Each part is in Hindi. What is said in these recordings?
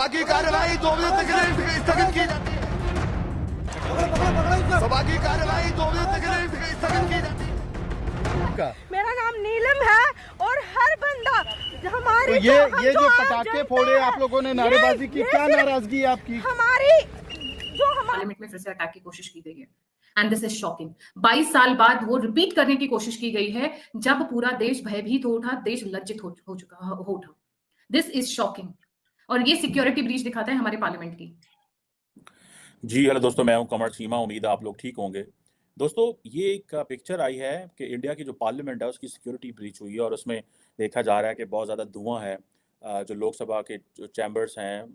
सभा की कार्यवाही 2 बजे तक के लिए स्थगित की जाती है। सभा की कार्यवाही 2 बजे तक के लिए स्थगित की जाती है। मेरा नाम नीलम है और हर बंदा हमारी तो ये जो पटाखे फोड़े आप लोगों ने, नारेबाजी की, क्या नाराजगी है आपकी? हमारी जो पार्लियामेंट में फिर से अटैक की कोशिश की गई है एंड दिस इज शॉकिंग। 22 साल बाद वो रिपीट करने की कोशिश की गई है जब पूरा देश भयभीत हो उठा, देश लज्जित हो उठा। दिस इज शॉकिंग और ये सिक्योरिटी ब्रीच दिखाता है हमारे पार्लियामेंट की। जी हेलो दोस्तों, मैं हूं कमर चीमा। उम्मीद है आप लोग ठीक होंगे। दोस्तों, ये एक पिक्चर आई है कि इंडिया की जो पार्लियामेंट है उसकी सिक्योरिटी ब्रीच हुई है और उसमें देखा जा रहा है कि बहुत ज़्यादा धुआं है। जो लोकसभा के जो चैम्बर्स हैं,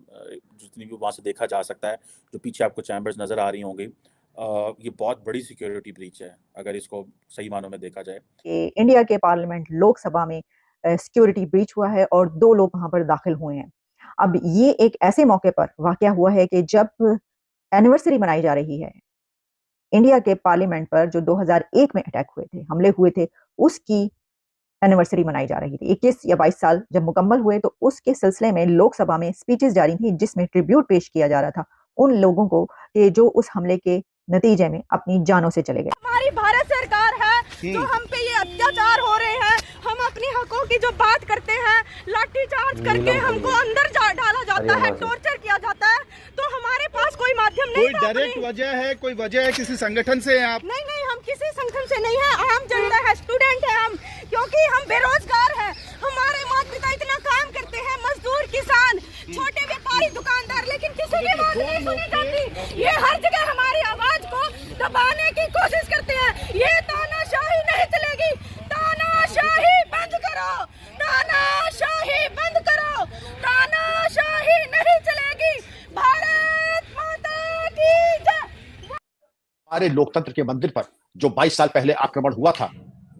जितनी भी वहाँ से देखा जा सकता है, जो पीछे आपको चैम्बर्स नज़र आ रही होंगी, ये बहुत बड़ी सिक्योरिटी ब्रीच है अगर इसको सही मानों में देखा जाए। कि इंडिया के पार्लियामेंट लोकसभा में सिक्योरिटी ब्रीच हुआ है और 2 लोग वहां पर दाखिल हुए हैं। अब ये एक ऐसे मौके पर वाकया हुआ है कि जब एनिवर्सरी मनाई जा रही है इंडिया के पार्लियामेंट पर, जो 2001 में अटैक हुए थे, हमले हुए थे, उसकी एनिवर्सरी मनाई जा रही थी। 21 या 22 साल जब मुकम्मल हुए तो उसके सिलसिले में लोकसभा में स्पीचेस जारी थी जिसमें ट्रिब्यूट पेश किया जा रहा था उन लोगों को कि जो उस हमले के नतीजे में अपनी जानों से चले गए। हमारी भारत सरकार है जो हम पे ये अत्याचार हो रहे हैं, हम अपने हकों की जो बात करते हैं, लाठी चार्ज करके हमको अंदर डाला जाता है, टॉर्चर किया जाता है, तो हमारे पास कोई माध्यम नहीं। कोई डायरेक्ट वजह है, कोई वजह है, किसी संगठन से हैं आप? नहीं, हम किसी संगठन से नहीं है, आम जनता है, स्टूडेंट है हम, क्योंकि हम बेरोजगार हैं। हमारे माता पिता इतना काम करते हैं, मजदूर, किसान, छोटे व्यापारी, दुकानदार, लेकिन किसी की बात नहीं सुनी जाती। ये हर जगह हमारी आवाज को दबाने की कोशिश करते हैं। ये तानाशाही नहीं चलेगी, तानाशाही बंद करो, तानाशाही बंद करो, तानाशाही नहीं चलेगी। भारत माता की जय। हमारे लोकतंत्र के मंदिर पर जो 22 साल पहले आक्रमण हुआ था,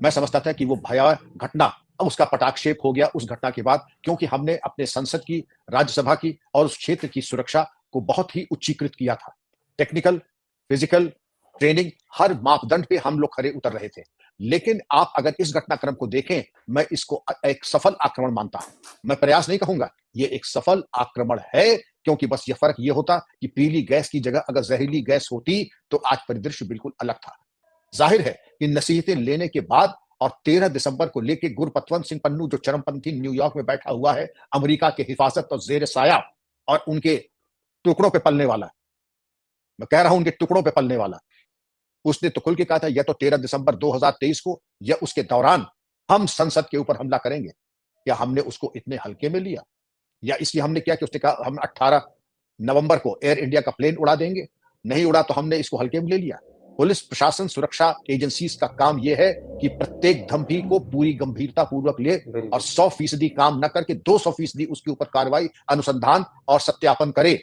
मैं समझता था कि वो भयावह घटना अब उसका पटाक्षेप हो गया उस घटना के बाद, क्योंकि हमने अपने संसद की, राज्यसभा की और उस क्षेत्र की सुरक्षा को बहुत ही उच्चीकृत किया था। टेक्निकल, फिजिकल, ट्रेनिंग, हर मापदंड पे हम लोग खरे उतर रहे थे। लेकिन आप अगर इस घटनाक्रम को देखें, मैं इसको एक सफल आक्रमण मानता हूं। मैं प्रयास नहीं कहूंगा, ये एक सफल आक्रमण है, क्योंकि बस ये फर्क ये होता कि पीली गैस की जगह अगर जहरीली गैस होती तो आज परिदृश्य बिल्कुल अलग था। जाहिर है कि नसीहतें लेने के बाद और 13 दिसंबर को लेकर गुरपतवंत सिंह पन्नू, जो चरमपंथी न्यूयॉर्क में बैठा हुआ है, अमेरिका के हिफाजत और जेर साया और उनके टुकड़ों पे पलने वाला, मैं कह रहा हूं उनके टुकड़ों पे पलने वाला, उसने तो खुल के कहा था या तो 13 दिसंबर 2023 को या उसके दौरान हम संसद के ऊपर हमला करेंगे। क्या हमने उसको इतने हल्के में लिया? या इसलिए हमने किया कि उसने कहा हम 18 नवंबर को एयर इंडिया का प्लेन उड़ा देंगे, नहीं उड़ा तो हमने इसको हल्के में ले लिया। पुलिस प्रशासन, सुरक्षा एजेंसीज का काम यह है कि प्रत्येक धमकी को पूरी गंभीरता पूर्वक ले और 100% काम न करके 200% उसके ऊपर कार्रवाई, अनुसंधान और सत्यापन करे।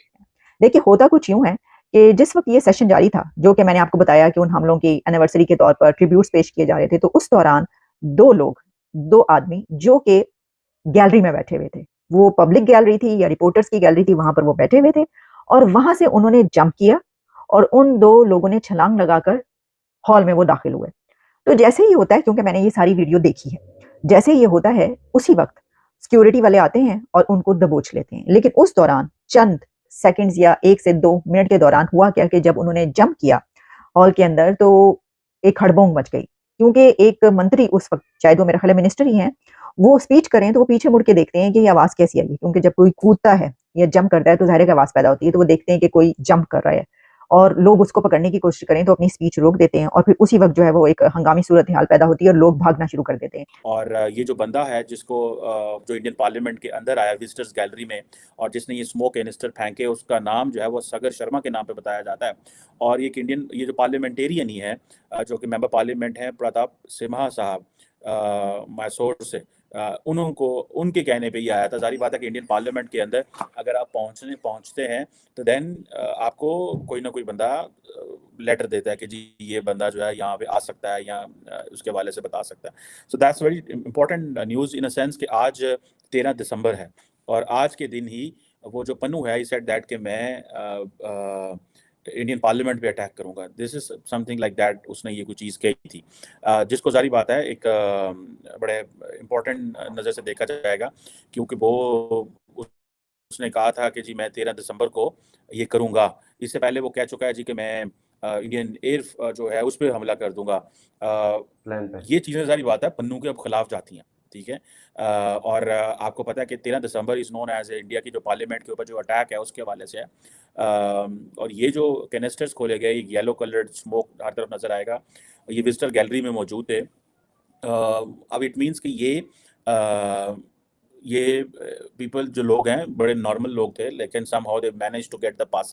देखिए, होता कुछ यूं है कि जिस वक्त ये सेशन जारी था, जो कि मैंने आपको बताया कि उन हमलों की एनिवर्सरी के तौर पर ट्रिब्यूट्स पेश किए जा रहे थे, तो उस दौरान 2 लोग, 2 आदमी जो कि गैलरी में बैठे हुए थे, वो पब्लिक गैलरी थी या रिपोर्टर्स की गैलरी थी, वहां पर वो बैठे हुए थे और वहां से उन्होंने जंप किया और उन 2 लोगों ने छलांग लगाकर हॉल में वो दाखिल हुए। तो जैसे ही होता है, क्योंकि मैंने ये सारी वीडियो देखी है, जैसे ये होता है उसी वक्त सिक्योरिटी वाले आते हैं और उनको दबोच लेते हैं। लेकिन उस दौरान चंद सेकंड्स या 1 से 2 मिनट के दौरान हुआ क्या कि जब उन्होंने जंप किया हॉल के अंदर, तो एक हड़बोंग मच गई, क्योंकि एक मंत्री उस वक्त, शायद वो मेरा ख्याल है मिनिस्टर ही हैं, वो स्पीच करें तो वो पीछे मुड़ के देखते हैं कि ये आवाज कैसी आई है, क्योंकि जब कोई कूदता है या जंप करता है तो ज़ाहिर है आवाज पैदा होती है, तो वो देखते हैं कि कोई जंप कर रहा है और लोग उसको पकड़ने की कोशिश करें तो अपनी स्पीच रोक देते हैं और फिर उसी वक्त जो है वो एक हंगामी सूरत हाल पैदा होती है और लोग भागना शुरू कर देते हैं। और ये जो बंदा है जिसको जो इंडियन पार्लियामेंट के अंदर आया विजिटर्स गैलरी में और जिसने ये स्मोक कैनिस्टर फेंके, उसका नाम जो है वो सगर शर्मा के नाम पे बताया जाता है। और ये जो पार्लियामेंटेरियन ही है, जो कि मेंबर पार्लियामेंट हैं, प्रताप सिम्हा साहब, मैसूर से, उनको उनके कहने पे ही आया था। जारी बात है कि इंडियन पार्लियामेंट के अंदर अगर आप पहुंचते हैं तो देन आपको कोई ना कोई बंदा लेटर देता है कि जी ये बंदा जो है यहाँ पे आ सकता है या उसके हवाले से बता सकता है। So that's very important news in a sense कि आज 13 दिसंबर है और आज के दिन ही वो जो पन्नू है, ही सेड दैट कि मैं इंडियन पार्लियामेंट पे अटैक करूंगा। This is something like that, उसने ये कुछ चीज़ कही थी, जिसको जारी बात है एक बड़े इम्पोर्टेंट नज़र से देखा जाएगा, क्योंकि वो उसने कहा था कि जी मैं 13 दिसंबर को ये करूंगा। इससे पहले वो कह चुका है जी कि मैं इंडियन एयर जो है उस पर हमला कर दूंगा। ये चीज़ें सारी बात है पन्नू के अब खिलाफ जाती हैं, ठीक है। और आपको पता है कि 13 दिसंबर इज़ नोन एज इंडिया की जो पार्लियामेंट के ऊपर जो अटैक है उसके हवाले से है। और ये जो कैनिस्टर्स खोले गए, येलो कलर्ड स्मोक हर तरफ नज़र आएगा, ये विजिटर गैलरी में मौजूद थे। अब इट मीन्स कि ये पीपल जो लोग हैं बड़े नॉर्मल लोग थे, लेकिन somehow they manage to get the pass.